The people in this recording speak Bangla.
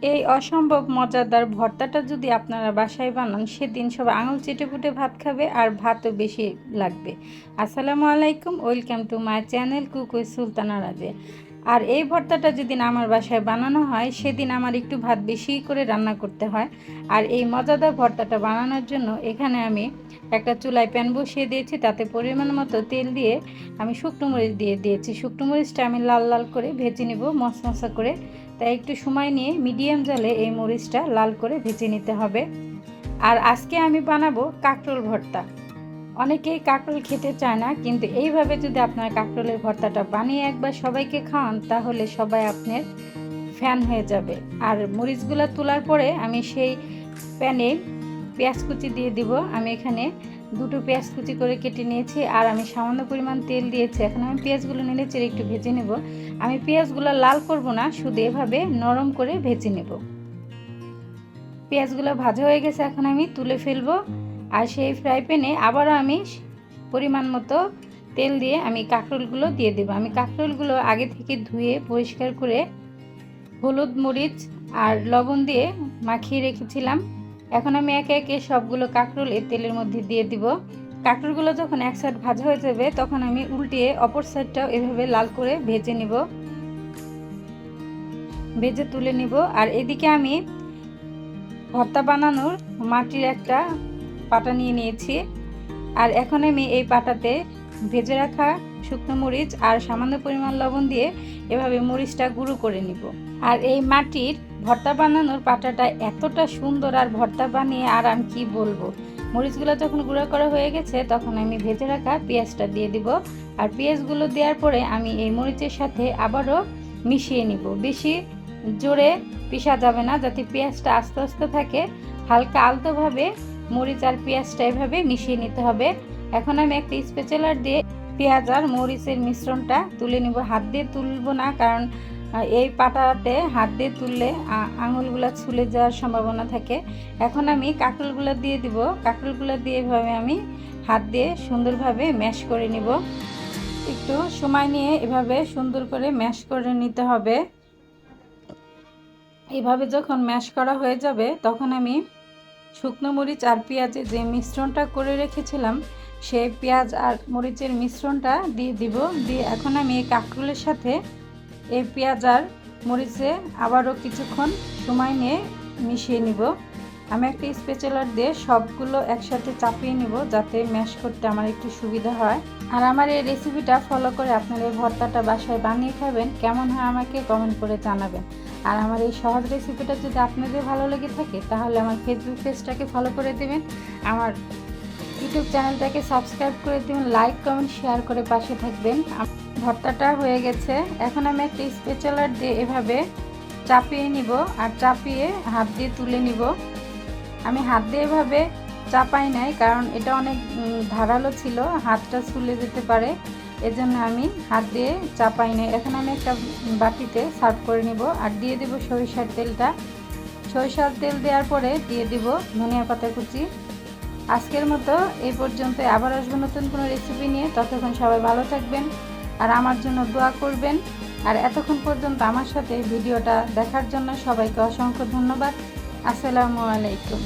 এই অসম্ভব মজাদার ভর্তাটা যদি আপনারা বাসায় বানান, সেদিন সবাই আঙুল চেটেপুটে ভাত খাবে আর ভাতও বেশি লাগবে। আসসালামু আলাইকুম, welcome to my channel cook with Sultana Razia. আর এই ভর্তাটা যেদিন আমার বাসায় বানানো হয়, সেদিন আমার একটু ভাত বেশি করে রান্না করতে হয়। আর এই মজাদার ভর্তাটা বানানোর জন্য এখানে আমি একটা চুলায় প্যান বসিয়ে দিয়েছি, তাতে পরিমাণ মতো তেল দিয়ে আমি শুকনো মরিচ দিয়ে দিয়েছি। শুকনো মরিচটা আমি লাল লাল করে ভেজে নেব মশমশা করে। তাই একটু সময় নিয়ে মিডিয়াম জালে এই মরিচটা লাল করে ভেজে নিতে হবে। আর আজকে আমি বানাবো কাঁকরোল ভর্তা। অনেকেই কাঁকরোল খেতে চায় না, কিন্তু এইভাবে যদি আপনার কাঁকরোলের ভর্তাটা বানিয়ে একবার সবাইকে খাওয়ান, তাহলে সবাই আপনার ফ্যান হয়ে যাবে। আর মরিচগুলো তোলার পরে আমি সেই প্যানে পেঁয়াজ কুচি দিয়ে দিব। আমি এখানে দুটো পেঁয়াজ কুচি করে কেটে নিয়েছি, আর আমি সামান্য পরিমাণ তেল দিয়েছি। এখন আমি পেঁয়াজগুলো নেড়েচেড়ে একটু ভেজে নেব। আমি পেঁয়াজগুলো লাল করব না, শুধু এভাবে নরম করে ভেজে নেব। পেঁয়াজগুলো ভাজা হয়ে গেছে, এখন আমি তুলে ফেলবো। আর সেই ফ্রাই প্যানে আবারও আমি পরিমাণ মতো তেল দিয়ে আমি কাঁকরোলগুলো দিয়ে দেবো। আমি কাঁকরোলগুলো আগে থেকে ধুয়ে পরিষ্কার করে হলুদ মরিচ আর লবণ দিয়ে মাখিয়ে রেখেছিলাম। এখন আমি একে একে সবগুলো কাঁকরোল এই তেলের মধ্যে দিয়ে দিব। কাঁকরোলগুলো যখন এক সাইড ভাজা হয়ে যাবে, তখন আমি উল্টিয়ে অপর সাইডটাও এভাবে লাল করে ভেজে নিব, ভেজে তুলে নিব। আর এদিকে আমি ভর্তা বানানোর মাটির একটা পাটা নিয়ে নিয়েছি। আর এখন আমি এই পাটাতে ভেজে রাখা শুকনো মরিচ আর সামান্য পরিমাণ লবণ দিয়ে এভাবে মরিচটা গুঁড়ো করে নিব। আর এই মাটির ভর্তা বানানোর পাটাটা এতটা সুন্দর, আর ভর্তা বানিয়ে আর আমি কি বলবো। মরিচগুলো যখন গুঁড়ো করা হয়ে গেছে, তখন আমি ভেজে রাখা পেঁয়াজটা দিয়ে দিব। আর পেঁয়াজগুলো দেওয়ার পরে আমি এই মরিচের সাথে আবারও মিশিয়ে নিব। বেশি জোরে পিষা যাবে না, যাতে পেঁয়াজটা আস্তে আস্তে থাকে। হালকা আলতোভাবে মরিচ আর পেঁয়াজটা এভাবে মিশিয়ে নিতে হবে। এখন আমি একটা স্প্যাচুলার দিয়ে পেঁয়াজ আর মরিচের মিশ্রণটা তুলে নিব। হাত দিয়ে তুলবো না, কারণ এই পাটাতে হাত দিয়ে তুললে আঙুলগুলো ছুলে যাওয়ার সম্ভাবনা থাকে। এখন আমি কাঁকরোলগুলো দিয়ে দিব। কাঁকরোলগুলো দিয়ে এভাবে আমি হাত দিয়ে সুন্দরভাবে ম্যাশ করে নিব। একটু সময় নিয়ে এভাবে সুন্দর করে ম্যাশ করে নিতে হবে। এভাবে যখন ম্যাশ করা হয়ে যাবে, তখন আমি শুকনো মরিচ আর পেঁয়াজের যে মিশ্রণটা করে রেখেছিলাম, সেই পেঁয়াজ আর মরিচের মিশ্রণটা দিয়ে দিব। দিয়ে এখন আমি এই কাঁকরোলের সাথে এই পেঁয়াজ আর মরিচে আবারও কিছুক্ষণ সময় নিয়ে মিশিয়ে নিব। আমি একটা স্প্যাচুলার দিয়ে সবগুলো একসাথে চাপিয়ে নিব, যাতে ম্যাশ করতে আমার একটু সুবিধা হয়। আর আমার এই রেসিপিটা ফলো করে আপনারা এই ভর্তাটা বাসায় বানিয়ে খাবেন। কেমন হয় আমাকে কমেন্ট করে জানাবেন। আর আমার এই সহজ রেসিপিটা যদি আপনাদের ভালো লেগে থাকে, তাহলে আমার ফেসবুক পেজটাকে ফলো করে দেবেন, আমার ইউটিউব চ্যানেলটাকে সাবস্ক্রাইব করে দেবেন, লাইক কমেন্ট শেয়ার করে পাশে থাকবেন। ভর্তাটা হয়ে গেছে। এখন আমি একটা স্প্যাচুলার দিয়ে এভাবে চাপিয়ে নিব, আর চাপিয়ে হাত দিয়ে তুলে নিব। আমি হাত দিয়ে এভাবে চাপাই নাই, কারণ এটা অনেক ধারালো ছিল, হাতটা ছুলে যেতে পারে, এজন্য আমি হাত দিয়ে চাপাই নাই। এখন আমি একটা বাটিতে সার্ভ করে নিব। আর দিয়ে দেব সরিষার তেলটা। সরিষার তেল দেওয়ার পরে দিয়ে দিব ধনিয়া পাতা কুচি। আজকের মতো এই পর্যন্ত। আবার আসবো নতুন কোনো রেসিপি নিয়ে। ততক্ষণ সবাই ভালো থাকবেন আর আমার জন্য দোয়া করবেন। আর এতক্ষণ পর্যন্ত আমার সাথে ভিডিওটা দেখার জন্য সবাইকে অসংখ্য ধন্যবাদ। আসসালামু আলাইকুম।